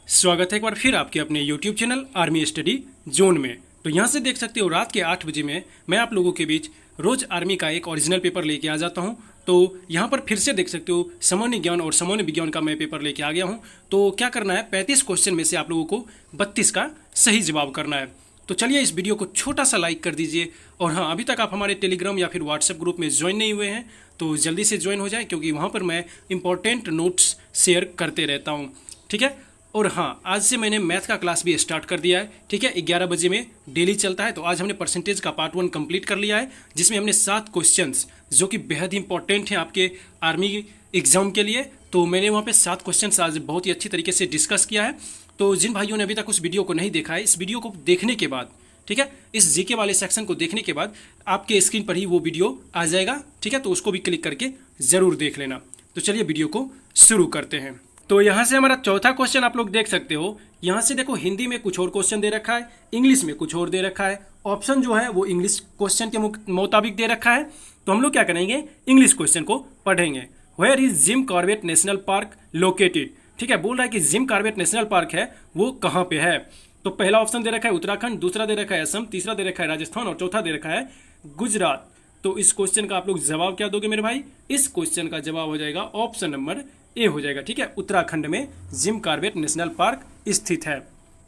स्वागत है एक बार फिर आपके अपने YouTube channel army study zone में। तो यहाँ से देख सकते हो रात के 8 बजे में मैं आप लोगों के बीच रोज आर्मी का एक ओरिजिनल पेपर लेके आ जाता हूँ। तो यहाँ पर फिर से देख सकते हो सामान्य ज्ञान और सामान्य विज्ञान का मैं पेपर लेके आ गया हूँ। तो क्या करना है, 35 क्वेश्चन में से आप लोगों को 32 का सही जवाब करना है। तो चलिए इस वीडियो को छोटा सा लाइक कर दीजिए। और हाँ, अभी तक आप हमारे टेलीग्राम या फिर व्हाट्सएप ग्रुप में ज्वाइन नहीं हुए हैं तो जल्दी से ज्वाइन हो जाए, क्योंकि वहाँ पर मैं इंपॉर्टेंट नोट्स शेयर करते रहता हूँ। ठीक है। और हाँ, आज से मैंने मैथ का क्लास भी स्टार्ट कर दिया है। ठीक है, 11 बजे में डेली चलता है। तो आज हमने परसेंटेज का पार्ट 1 कंप्लीट कर लिया है, जिसमें हमने 7 क्वेश्चंस जो कि बेहद ही इंपॉर्टेंट हैं आपके आर्मी एग्जाम के लिए। तो मैंने वहाँ पे 7 क्वेश्चंस आज बहुत ही अच्छी तरीके से डिस्कस किया है। तो जिन भाइयों ने अभी तक उस वीडियो को नहीं देखा है, इस वीडियो को देखने के बाद, ठीक है, इस जीके वाले सेक्शन को देखने के बाद आपके स्क्रीन पर ही वो वीडियो आ जाएगा। ठीक है, तो उसको भी क्लिक करके ज़रूर देख लेना। तो चलिए वीडियो को शुरू करते हैं। तो यहाँ से हमारा चौथा क्वेश्चन आप लोग देख सकते हो। यहाँ से देखो, हिंदी में कुछ और क्वेश्चन दे रखा है, इंग्लिश में कुछ और दे रखा है। ऑप्शन जो है वो इंग्लिश क्वेश्चन के मुताबिक दे रखा है। तो हम लोग क्या करेंगे, इंग्लिश क्वेश्चन को पढ़ेंगे। Where is Jim Corbett national park located. ठीक है, बोल रहा है कि जिम कॉर्बेट नेशनल पार्क है वो कहाँ पे है। तो पहला ऑप्शन दे रखा है उत्तराखंड, दूसरा दे रखा है असम, तीसरा दे रखा है राजस्थान और चौथा दे रखा है गुजरात। तो इस क्वेश्चन का आप लोग जवाब क्या दोगे मेरे भाई? इस क्वेश्चन का जवाब हो जाएगा ऑप्शन नंबर ए हो जाएगा। ठीक है, उत्तराखंड में जिम कॉर्बेट नेशनल पार्क स्थित है।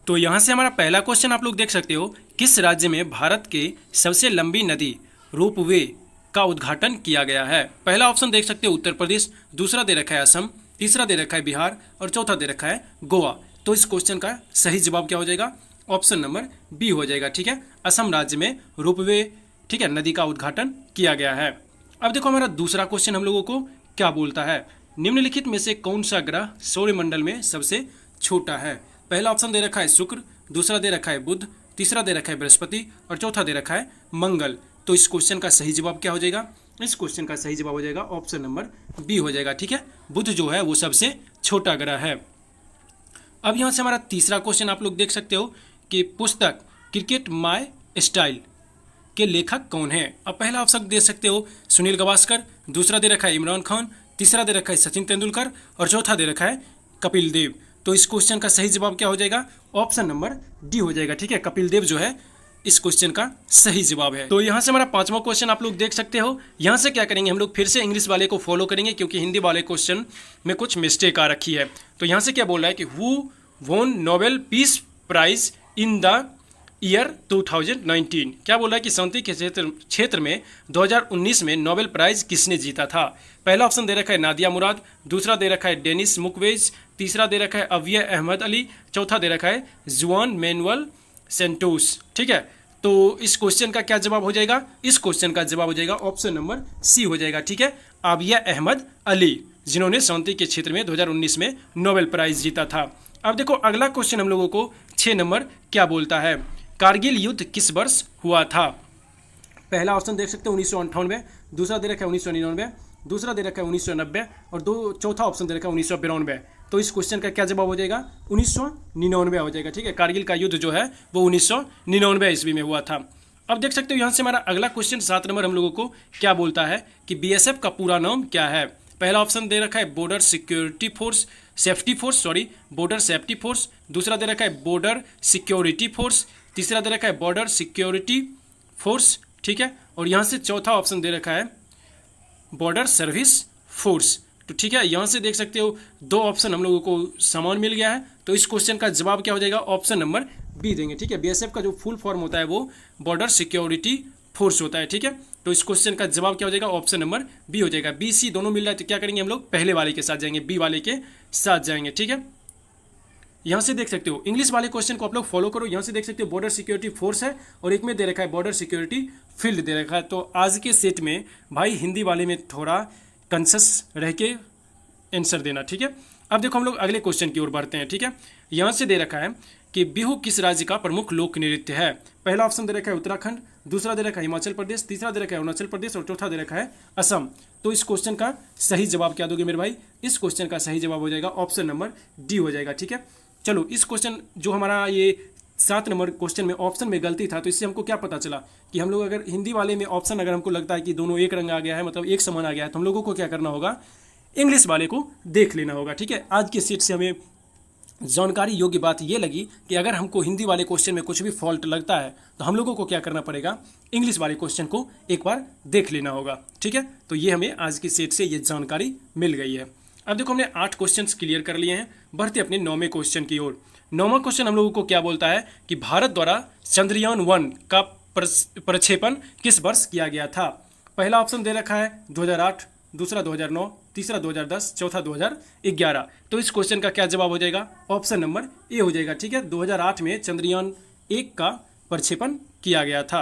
तो यहाँ से हमारा पहला क्वेश्चन आप लोग देख सकते हो, किस राज्य में भारत के सबसे लंबी नदी रोपवे का उद्घाटन किया गया है। पहला ऑप्शन देख सकते हो उत्तर प्रदेश, दूसरा दे रखा है असम, तीसरा दे रखा है बिहार और चौथा दे रखा है गोवा। तो इस क्वेश्चन का सही जवाब क्या हो जाएगा? ऑप्शन नंबर बी हो जाएगा। ठीक है, असम राज्य में रोपवे, ठीक है, नदी का उद्घाटन किया गया है। अब देखो हमारा दूसरा क्वेश्चन हम लोगों को क्या बोलता है, निम्नलिखित में से कौन सा ग्रह सौरमंडल में सबसे छोटा है। पहला ऑप्शन दे रखा है शुक्र, दूसरा दे रखा है बुध, तीसरा दे रखा है बृहस्पति और चौथा दे रखा है मंगल। तो इस क्वेश्चन का सही जवाब क्या हो जाएगा? इस क्वेश्चन का सही जवाब हो जाएगा ऑप्शन नंबर बी हो जाएगा। ठीक है, बुध जो है वो सबसे छोटा ग्रह है। अब यहाँ से हमारा तीसरा क्वेश्चन आप लोग देख सकते हो कि पुस्तक क्रिकेट माय स्टाइल के लेखक कौन है। अब पहला ऑप्शन दे सकते हो सुनील गावस्कर, दूसरा दे रखा है इमरान खान, तीसरा दे रखा है सचिन तेंदुलकर और चौथा दे रखा है कपिल देव। तो इस क्वेश्चन का सही जवाब क्या हो जाएगा? ऑप्शन नंबर डी हो जाएगा। ठीक है, कपिल देव जो है इस क्वेश्चन का सही जवाब है। तो यहाँ से हमारा पांचवा क्वेश्चन आप लोग देख सकते हो। यहाँ से क्या करेंगे, हम लोग फिर से इंग्लिश वाले को फॉलो करेंगे, क्योंकि हिंदी वाले क्वेश्चन में कुछ मिस्टेक आ रखी है। तो यहाँ से क्या बोल रहा है कि who won Nobel peace prize in the year 2019। क्या बोल रहा है कि शांति के क्षेत्र में 2019 में नोबेल प्राइज किसने जीता था। पहला ऑप्शन दे रखा है नादिया मुराद, दूसरा दे रखा है डेनिस मुक्वेज, तीसरा दे रखा है अविया अहमद अली, चौथा दे रखा है जुआन मैनुअल सेंटोस। ठीक है, तो इस क्वेश्चन का क्या जवाब हो जाएगा? इस क्वेश्चन का जवाब हो जाएगा ऑप्शन नंबर सी हो जाएगा। ठीक है, अविया अहमद अली, जिन्होंने शांति के क्षेत्र में 2019 में नोबेल प्राइज जीता था। अब देखो अगला क्वेश्चन हम लोगों को 6 नंबर क्या बोलता है, कारगिल युद्ध किस वर्ष हुआ था। पहला ऑप्शन देख सकते हो 1998, दूसरा दे रखा है 1999, दूसरा दे रखा है 1990 और चौथा ऑप्शन दे रखा है 1992। तो इस क्वेश्चन का क्या जवाब हो जाएगा? 1999 हो जाएगा। ठीक है, कारगिल का युद्ध जो है वो 1999 ईस्वी में हुआ था। अब देख सकते हो यहाँ से हमारा अगला क्वेश्चन 7 नंबर हम लोगों को क्या बोलता है कि बीएसएफ का पूरा नाम क्या है। पहला ऑप्शन दे रखा है border security force, border safety force, दूसरा दे रखा है बॉर्डर सिक्योरिटी फोर्स, तीसरा दे रखा है बॉर्डर सिक्योरिटी फोर्स। ठीक है, और यहाँ से चौथा ऑप्शन दे रखा है बॉर्डर सर्विस फोर्स। तो ठीक है, यहाँ से देख सकते हो 2 ऑप्शन हम लोगों को समान मिल गया है। तो इस क्वेश्चन का जवाब क्या हो जाएगा? ऑप्शन नंबर बी देंगे। ठीक है, बीएसएफ का जो फुल फॉर्म होता है वो बॉर्डर सिक्योरिटी फोर्स होता है। ठीक है, तो इस क्वेश्चन का जवाब क्या हो जाएगा? ऑप्शन नंबर बी हो जाएगा। बी सी दोनों मिल रहा है तो क्या करेंगे हम लोग? पहले वाले के साथ जाएंगे, बी वाले के साथ जाएंगे। ठीक है, यहाँ से देख सकते हो इंग्लिश वाले क्वेश्चन को आप लोग फॉलो करो। यहाँ से देख सकते हो बॉर्डर सिक्योरिटी फोर्स है और एक में दे रखा है बॉर्डर सिक्योरिटी फील्ड दे रखा है। तो आज के सेट में भाई हिंदी वाले में थोड़ा कंसस रह के आंसर देना। ठीक है, अब देखो हम लोग अगले क्वेश्चन की ओर बढ़ते हैं। ठीक है, यहाँ से दे रखा है कि बिहू किस राज्य का प्रमुख लोक नृत्य है। पहला ऑप्शन दे रखा है उत्तराखंड, दूसरा दे रखा है हिमाचल प्रदेश, तीसरा दे रखा है अरुणाचल प्रदेश और चौथा दे रखा है असम। तो इस क्वेश्चन का सही जवाब क्या दोगे मेरे भाई? इस क्वेश्चन का सही जवाब हो जाएगा ऑप्शन नंबर डी हो जाएगा। ठीक है, चलो इस क्वेश्चन जो हमारा ये 7 नंबर क्वेश्चन में ऑप्शन में गलती था, तो इससे हमको क्या पता चला कि हम लोग अगर हिंदी वाले में ऑप्शन अगर हमको लगता है कि दोनों एक रंग आ गया है, मतलब एक समान आ गया है, तो हम लोगों को क्या करना होगा? इंग्लिश वाले को देख लेना होगा। ठीक है, आज के सेट से हमें जानकारी योग्य बात यह लगी कि अगर हमको हिंदी वाले क्वेश्चन में कुछ भी फॉल्ट लगता है तो हम लोगों को क्या करना पड़ेगा, इंग्लिश वाले क्वेश्चन को एक बार देख लेना होगा। ठीक है, तो ये हमें आज की सेट से ये जानकारी मिल गई है। अब देखो हमने 8 क्वेश्चंस क्लियर कर लिए हैं, बढ़ते अपने 9वें क्वेश्चन की ओर। 9वां क्वेश्चन हम लोगों को क्या बोलता है कि भारत द्वारा चंद्रयान-1 का प्रक्षेपण किस वर्ष किया गया था। पहला ऑप्शन दे रखा है 2008, दूसरा 2009, तीसरा 2010, चौथा 2011। तो इस क्वेश्चन का क्या जवाब हो जाएगा, ऑप्शन नंबर ए हो जाएगा। ठीक है, 2008 में चंद्रयान-1 का प्रक्षेपण किया गया था।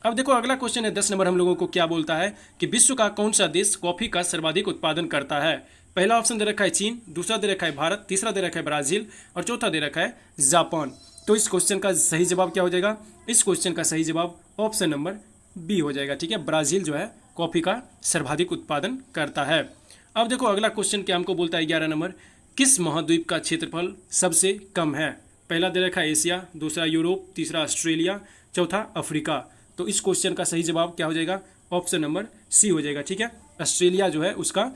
अब देखो अगला क्वेश्चन है 10 नंबर, हम लोगों को क्या बोलता है कि विश्व का कौन सा देश कॉफी का सर्वाधिक उत्पादन करता है। पहला ऑप्शन दे रखा है चीन, दूसरा दे रखा है भारत, तीसरा दे रखा है ब्राजील और चौथा दे रखा है जापान। तो इस क्वेश्चन का सही जवाब क्या हो जाएगा, इस क्वेश्चन का सही जवाब ऑप्शन नंबर बी हो जाएगा। ठीक है, ब्राजील जो है कॉफी का सर्वाधिक उत्पादन करता है। अब देखो अगला क्वेश्चन क्या हमको बोलता है 11 नंबर, किस महाद्वीप का क्षेत्रफल सबसे कम है। पहला दे रखा है एशिया, दूसरा यूरोप, तीसरा ऑस्ट्रेलिया, चौथा अफ्रीका। तो इस क्वेश्चन का सही जवाब क्या हो जाएगा, ऑप्शन नंबर सी हो जाएगा। ठीक है, ऑस्ट्रेलिया जो है उसका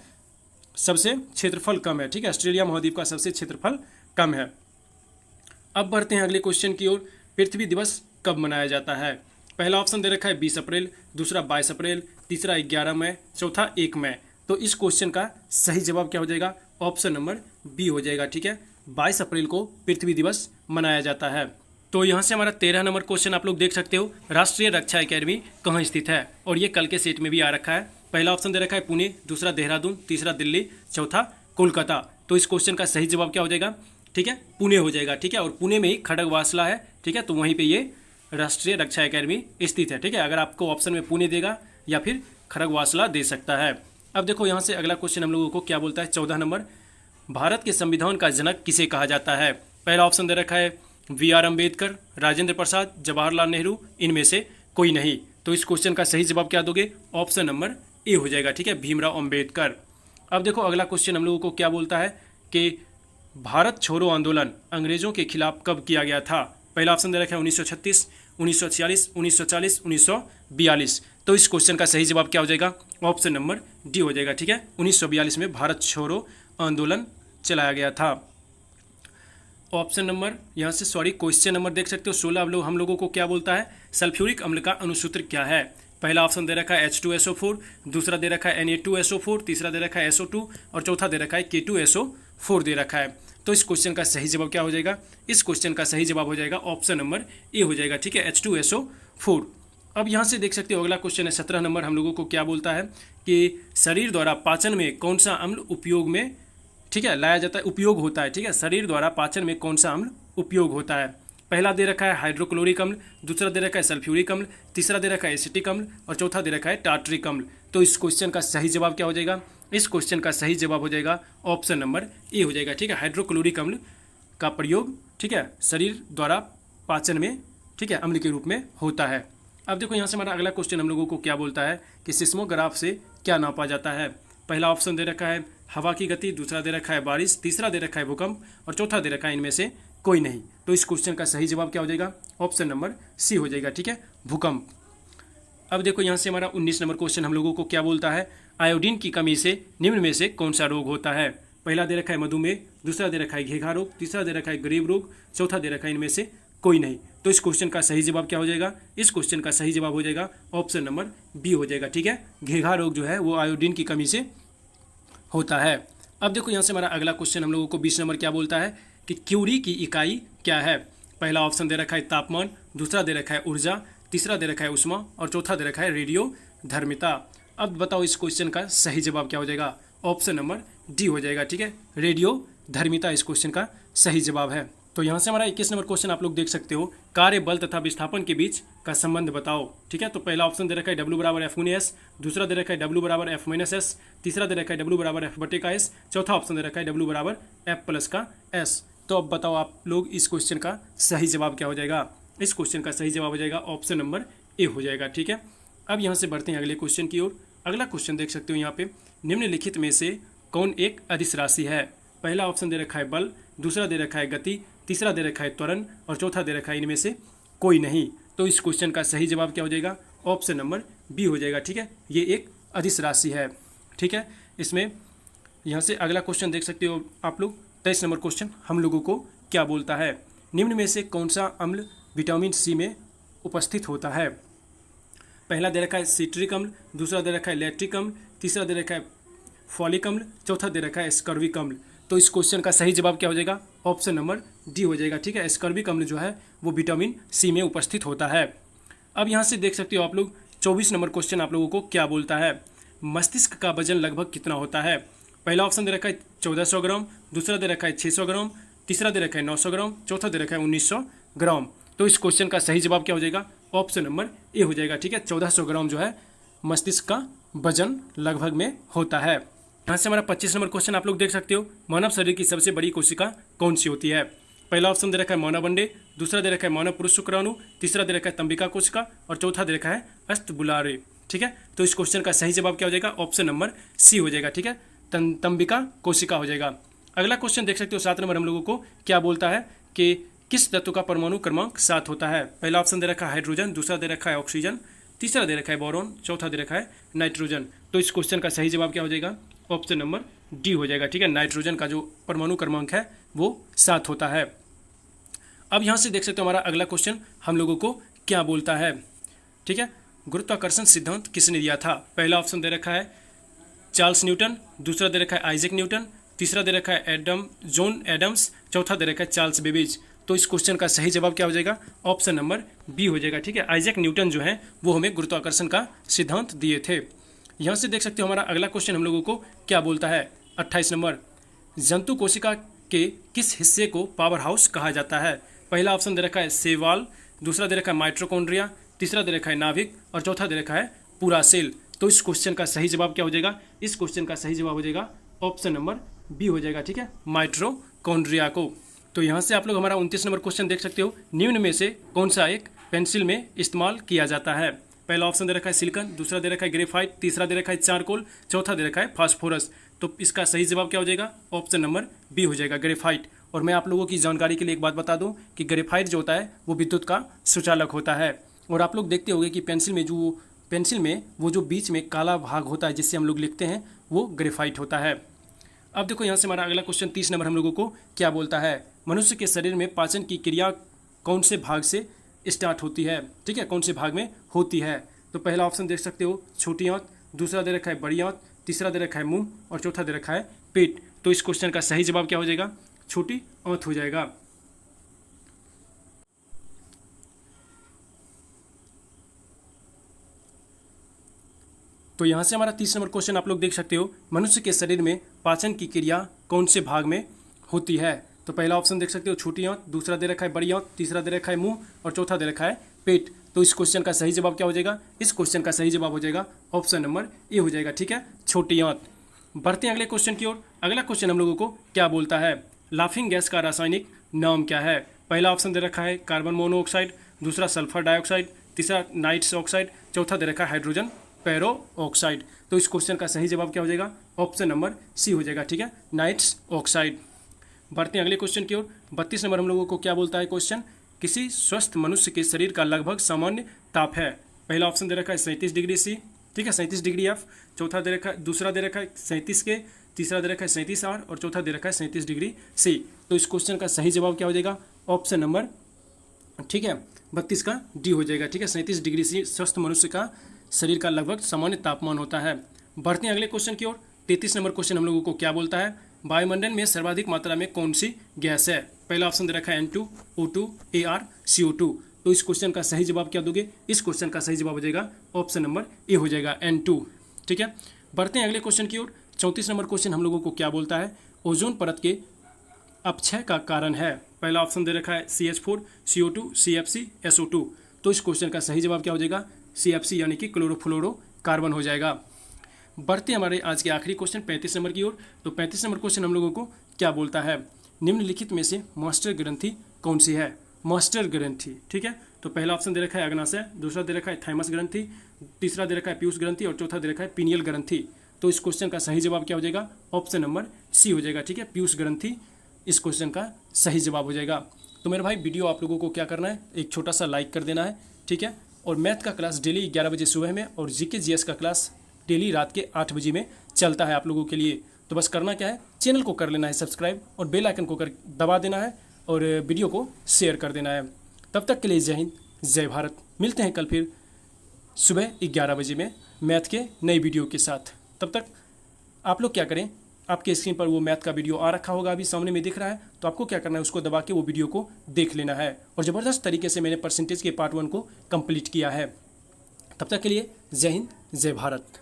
सबसे क्षेत्रफल कम है। ठीक है, ऑस्ट्रेलिया महाद्वीप का सबसे क्षेत्रफल कम है। अब बढ़ते हैं अगले क्वेश्चन की ओर, पृथ्वी दिवस कब मनाया जाता है। पहला ऑप्शन दे रखा है 20 अप्रैल, दूसरा 22 अप्रैल, तीसरा 11 मई, चौथा 1 मई। तो इस क्वेश्चन का सही जवाब क्या हो जाएगा, ऑप्शन नंबर बी हो जाएगा। ठीक है, 22 अप्रैल को पृथ्वी दिवस मनाया जाता है। तो यहाँ से हमारा 13 नंबर क्वेश्चन आप लोग देख सकते हो, राष्ट्रीय रक्षा अकेडमी कहाँ स्थित है, और ये कल के सेट में भी आ रखा है। पहला ऑप्शन दे रखा है पुणे, दूसरा देहरादून, तीसरा दिल्ली, चौथा कोलकाता। तो इस क्वेश्चन का सही जवाब क्या हो जाएगा, ठीक है, पुणे हो जाएगा। ठीक है, और पुणे में ही खड़गवासला है। ठीक है, तो वहीं पे ये राष्ट्रीय रक्षा अकेडमी स्थित है। ठीक है, अगर आपको ऑप्शन में पुणे देगा या फिर खड़गवासला दे सकता है। अब देखो यहाँ से अगला क्वेश्चन हम लोगों को क्या बोलता है 14 नंबर, भारत के संविधान का जनक किसे कहा जाता है। पहला ऑप्शन दे रखा है VR अम्बेडकर, राजेंद्र प्रसाद, जवाहरलाल नेहरू, इनमें से कोई नहीं। तो इस क्वेश्चन का सही जवाब क्या दोगे, ऑप्शन नंबर ए हो जाएगा। ठीक है, भीमराव अम्बेडकर। अब देखो अगला क्वेश्चन हम लोगों को क्या बोलता है कि भारत छोड़ो आंदोलन अंग्रेजों के खिलाफ कब किया गया था। पहला ऑप्शन दे रखा है 1936, 1946, 1940, 1942। तो इस क्वेश्चन का सही जवाब क्या हो जाएगा, ऑप्शन नंबर डी हो जाएगा। ठीक है, 1942 में भारत छोड़ो आंदोलन चलाया गया था। ऑप्शन नंबर यहाँ से क्वेश्चन नंबर देख सकते हो 16। अब लोग हम लोगों को क्या बोलता है, सल्फ्यूरिक अम्ल का अणुसूत्र क्या है। पहला ऑप्शन दे रखा है H2SO4, दूसरा दे रखा है Na2SO4, तीसरा दे रखा है SO2 और चौथा दे रखा है K2SO4 दे रखा है। तो इस क्वेश्चन का सही जवाब क्या हो जाएगा, इस क्वेश्चन का सही जवाब हो जाएगा ऑप्शन नंबर ए हो जाएगा। ठीक है, H2SO4। अब यहाँ से देख सकते हो अगला क्वेश्चन है 17 नंबर, हम लोगों को क्या बोलता है कि शरीर द्वारा पाचन में कौन सा अम्ल उपयोग में, ठीक है, लाया जाता है, उपयोग होता है। ठीक है, शरीर द्वारा पाचन में कौन सा अम्ल उपयोग होता है। पहला दे रखा है हाइड्रोक्लोरिक अम्ल, दूसरा दे रखा है सल्फ्यूरिक अम्ल, तीसरा दे रखा है एसिटिक अम्ल और चौथा दे रखा है टार्टरिक अम्ल। तो इस क्वेश्चन का सही जवाब क्या हो जाएगा, इस क्वेश्चन का सही जवाब हो जाएगा ऑप्शन नंबर ए हो जाएगा। ठीक है, हाइड्रोक्लोरिक अम्ल का प्रयोग, ठीक है, शरीर द्वारा पाचन में, ठीक है, अम्ल के रूप में होता है। अब देखो यहाँ से हमारा अगला क्वेश्चन हम लोगों को क्या बोलता है कि सिस्मोग्राफ से क्या नापा जाता है। पहला ऑप्शन दे रखा है हवा की गति, दूसरा दे रखा है बारिश, तीसरा दे रखा है भूकंप और चौथा दे रखा है इनमें से कोई नहीं। तो इस क्वेश्चन का सही जवाब क्या हो जाएगा, ऑप्शन नंबर सी हो जाएगा। ठीक है, भूकंप। अब देखो यहाँ से हमारा 19 नंबर क्वेश्चन हम लोगों को क्या बोलता है, आयोडीन की कमी से निम्न में से कौन सा रोग होता है। पहला दे रखा है मधुमेह, दूसरा दे रखा है घेघा रोग, तीसरा दे रखा है गरीब रोग, चौथा दे रखा है इनमें से कोई नहीं। तो इस क्वेश्चन का सही जवाब क्या हो जाएगा, इस क्वेश्चन का सही जवाब हो जाएगा ऑप्शन नंबर बी हो जाएगा। ठीक है, घेघा रोग जो है वो आयोडीन की कमी से होता है। अब देखो यहाँ से हमारा अगला क्वेश्चन हम लोगों को 20 नंबर क्या बोलता है कि क्यूरी की इकाई क्या है। पहला ऑप्शन दे रखा है तापमान, दूसरा दे रखा है ऊर्जा, तीसरा दे रखा है उष्मा और चौथा दे रखा है रेडियो धर्मिता। अब बताओ इस क्वेश्चन का सही जवाब क्या हो जाएगा, ऑप्शन नंबर डी हो जाएगा। ठीक है, रेडियो धर्मिता इस क्वेश्चन का सही जवाब है। तो यहाँ से हमारा 21 नंबर क्वेश्चन आप लोग देख सकते हो, कार्य बल तथा विस्थापन के बीच का संबंध बताओ। ठीक है, तो पहला ऑप्शन दे रखा है W बराबर F-S, दूसरा दे रखा है W बराबर F-S, तीसरा दे रखा है W बराबर F/S, चौथा ऑप्शन दे रखा है W बराबर F+S। तो अब बताओ आप लोग इस क्वेश्चन का सही जवाब क्या हो जाएगा, इस क्वेश्चन का सही जवाब हो जाएगा ऑप्शन नंबर ए हो जाएगा। ठीक है, अब यहाँ से बढ़ते हैं अगले क्वेश्चन की ओर। अगला क्वेश्चन देख सकते हो यहाँ पे, निम्नलिखित में से कौन एक अदिश राशि है। पहला ऑप्शन दे रखा है बल, दूसरा दे रखा है गति, तीसरा दे रखा है त्वरण और चौथा दे रखा है इनमें से कोई नहीं। तो इस क्वेश्चन का सही जवाब क्या हो जाएगा, ऑप्शन नंबर बी हो जाएगा। ठीक है, ये एक अदिश राशि है। ठीक है, इसमें यहाँ से अगला क्वेश्चन देख सकते हो आप लोग, 23 नंबर क्वेश्चन हम लोगों को क्या बोलता है? निम्न में से कौन सा अम्ल विटामिन सी में उपस्थित होता है? पहला दे रखा है सिट्रिक अम्ल, दूसरा दे रखा है लैक्टिक अम्ल, तीसरा दे रखा है फॉलिक अम्ल, चौथा दे रखा है एस्कॉर्बिक अम्ल। तो इस क्वेश्चन का सही जवाब क्या हो जाएगा? ऑप्शन नंबर डी हो जाएगा। ठीक है, एस्कॉर्बिक अम्ल जो है वो विटामिन सी में उपस्थित होता है। अब यहाँ से देख सकते हो आप लोग 24 नंबर क्वेश्चन आप लोगों को क्या बोलता है? मस्तिष्क का वजन लगभग कितना होता है? पहला ऑप्शन दे रखा है 1400 ग्राम, दूसरा दे रखा है 600 ग्राम, तीसरा दे रखा है 900 ग्राम, चौथा दे रखा है 1900 ग्राम। तो इस क्वेश्चन का सही जवाब क्या हो जाएगा? ऑप्शन नंबर ए हो जाएगा। ठीक है, 1400 ग्राम जो है मस्तिष्क का वजन लगभग में होता है। यहाँ से हमारा 25 नंबर क्वेश्चन आप लोग देख सकते हो, मानव शरीर की सबसे बड़ी कोशिका कौन सी होती है? पहला ऑप्शन दे रखा है मानव अंडे, दूसरा दे रखा है मानव पुरुष शुक्राणु, तीसरा दे रखा है तंबिका कोशिका और चौथा दे रखा है अस्तबुलारे। ठीक है, तो इस क्वेश्चन का सही जवाब क्या हो जाएगा? ऑप्शन नंबर सी हो जाएगा। ठीक है, तंबिका कोशिका हो जाएगा। अगला क्वेश्चन देख सकते हो 7 नंबर हम लोगों को क्या बोलता है कि किस तत्व का परमाणु क्रमांक 7 होता है? पहला ऑप्शन दे रखा है हाइड्रोजन, दूसरा दे रखा है ऑक्सीजन, तीसरा दे रखा है बोरॉन, चौथा दे रखा है नाइट्रोजन। तो इस क्वेश्चन का सही जवाब क्या हो जाएगा? ऑप्शन नंबर डी हो जाएगा। ठीक है, नाइट्रोजन का जो परमाणु क्रमांक है वो 7 होता है। अब यहाँ से देख सकते हो हमारा अगला क्वेश्चन हम लोगों को क्या बोलता है? ठीक है, गुरुत्वाकर्षण सिद्धांत किसने दिया था? पहला ऑप्शन दे रखा है चार्ल्स न्यूटन, दूसरा दे रखा है आइजैक न्यूटन, तीसरा दे रखा है जॉन एडम्स, चौथा दे रखा है चार्ल्स बेबेज। तो इस क्वेश्चन का सही जवाब क्या हो जाएगा? ऑप्शन नंबर बी हो जाएगा। ठीक है, आइजैक न्यूटन जो है वो हमें गुरुत्वाकर्षण का सिद्धांत दिए थे। यहाँ से देख सकते हो हमारा अगला क्वेश्चन हम लोगों को क्या बोलता है? 28 नंबर, जंतु कोशिका के किस हिस्से को पावर हाउस कहा जाता है? पहला ऑप्शन दे रखा है सेवाल, दूसरा दे रखा है माइट्रोकॉन्ड्रिया, तीसरा दे रखा है नाभिक और चौथा दे रखा है पूरा सेल। तो इस क्वेश्चन का सही जवाब क्या हो जाएगा? इस क्वेश्चन का सही जवाब हो जाएगा ऑप्शन नंबर बी हो जाएगा। ठीक है, माइट्रोकॉन्ड्रिया को। तो यहाँ से आप लोग हमारा 29 नंबर क्वेश्चन देख सकते हो, निम्न में से कौन सा एक पेंसिल में इस्तेमाल किया जाता है? पहला ऑप्शन दे रखा है सिलिकॉन, दूसरा दे रखा है ग्रेफाइट, तीसरा दे रखा है चारकोल, चौथा दे रखा है फास्फोरस। तो इसका सही जवाब क्या हो जाएगा? ऑप्शन नंबर बी हो जाएगा, ग्रेफाइट। और मैं आप लोगों की जानकारी के लिए एक बात बता दूं कि ग्रेफाइट जो होता है वो विद्युत का सुचालक होता है। और आप लोग देखते होंगे कि पेंसिल में वो जो बीच में काला भाग होता है जिससे हम लोग लिखते हैं वो ग्रेफाइट होता है। अब देखो यहाँ से हमारा अगला क्वेश्चन 30 नंबर हम लोगों को क्या बोलता है? मनुष्य के शरीर में पाचन की क्रिया कौन से भाग से स्टार्ट होती है? ठीक है, कौन से भाग में होती है? तो पहला ऑप्शन देख सकते हो छोटी आंत, दूसरा दे रखा है बड़ी आंत, तीसरा दे रखा है मुंह और चौथा दे रखा है पेट। तो इस क्वेश्चन का सही जवाब क्या हो जाएगा? छोटी आंत हो जाएगा। तो यहाँ से हमारा 30 नंबर क्वेश्चन आप लोग देख सकते हो, मनुष्य के शरीर में पाचन की क्रिया कौन से भाग में होती है? तो पहला ऑप्शन देख सकते हो छोटी आंत, दूसरा दे रखा है बड़ी आंत, तीसरा दे रखा है मुंह और चौथा दे रखा है पेट। तो इस क्वेश्चन का सही जवाब क्या हो जाएगा? इस क्वेश्चन का सही जवाब हो जाएगा ऑप्शन नंबर ए हो जाएगा। ठीक है, छोटी आंत। बढ़ते हैं अगले क्वेश्चन की ओर। अगला क्वेश्चन हम लोगों को क्या बोलता है? लाफिंग गैस का रासायनिक नाम क्या है? पहला ऑप्शन दे रखा है कार्बन मोनोऑक्साइड, दूसरा सल्फर डाइऑक्साइड, तीसरा नाइट्रस ऑक्साइड, चौथा दे रखा है हाइड्रोजन पेरो ऑक्साइड। तो इस क्वेश्चन का सही जवाब क्या हो जाएगा? ऑप्शन नंबर सी हो जाएगा। ठीक है, नाइट्रस ऑक्साइड। बढ़ते हैं अगले क्वेश्चन की ओर। 32 नंबर हम लोगों को क्या बोलता है क्वेश्चन? किसी स्वस्थ मनुष्य के शरीर का लगभग सामान्य ताप है। पहला ऑप्शन दे रखा है 37 डिग्री सी, ठीक है 37 डिग्री एफ, चौथा दे रखा है, दूसरा दे रखा है 37 के, तीसरा दे रखा है 37 आर और चौथा दे रखा है 37 डिग्री सी। तो इस क्वेश्चन का सही जवाब क्या हो जाएगा? ऑप्शन नंबर, ठीक है 32 का डी हो जाएगा। ठीक है, 37 डिग्री सी स्वस्थ मनुष्य का शरीर का लगभग सामान्य तापमान होता है। बढ़ते हैं अगले क्वेश्चन की ओर। 33 नंबर क्वेश्चन हम लोगों को क्या बोलता है? वायुमंडल में सर्वाधिक मात्रा में कौन सी गैस है? पहला ऑप्शन दे रखा है N2, O2, AR, CO2। तो इस क्वेश्चन का सही जवाब क्या दोगे? इस क्वेश्चन का सही जवाब हो जाएगा ऑप्शन नंबर ए हो जाएगा, N2। ठीक है, बढ़ते हैं अगले क्वेश्चन की ओर। 34 नंबर क्वेश्चन हम लोगों को क्या बोलता है? ओजोन परत के अपक्षय का कारण है। पहला ऑप्शन दे रखा है CH4, CO2, CFC, SO2। तो इस क्वेश्चन का सही जवाब क्या हो जाएगा? CFC यानी कि क्लोरोफ्लोरो कार्बन हो जाएगा। बढ़ते हमारे आज के आखिरी क्वेश्चन 35 नंबर की ओर। तो 35 नंबर क्वेश्चन हम लोगों को क्या बोलता है? निम्नलिखित में से मास्टर ग्रंथि कौन सी है? मास्टर ग्रंथि, ठीक है। तो पहला ऑप्शन दे रखा है अग्नाशय, दूसरा दे रखा है थाइमस ग्रंथि, तीसरा दे रखा है पीयूष ग्रंथि और चौथा दे रखा है पीनियल ग्रंथि। तो इस क्वेश्चन का सही जवाब क्या हो जाएगा? ऑप्शन नंबर सी हो जाएगा। ठीक है, पीयूष ग्रंथि इस क्वेश्चन का सही जवाब हो जाएगा। तो मेरे भाई वीडियो आप लोगों को क्या करना है? एक छोटा सा लाइक कर देना है, ठीक है। और मैथ का क्लास डेली 11 बजे सुबह में और जीके जीएस का क्लास डेली रात के 8 बजे में चलता है आप लोगों के लिए। तो बस करना क्या है? चैनल को कर लेना है सब्सक्राइब और बेल आइकन को दबा देना है और वीडियो को शेयर कर देना है। तब तक के लिए जय हिंद, जय भारत। मिलते हैं कल फिर सुबह 11 बजे में मैथ के नई वीडियो के साथ। तब तक आप लोग क्या करें, आपके स्क्रीन पर वो मैथ का वीडियो आ रखा होगा, अभी सामने में दिख रहा है, तो आपको क्या करना है, उसको दबा के वो वीडियो को देख लेना है। और ज़बरदस्त तरीके से मैंने परसेंटेज के पार्ट 1 को कंप्लीट किया है। तब तक के लिए जय हिंद, जय भारत।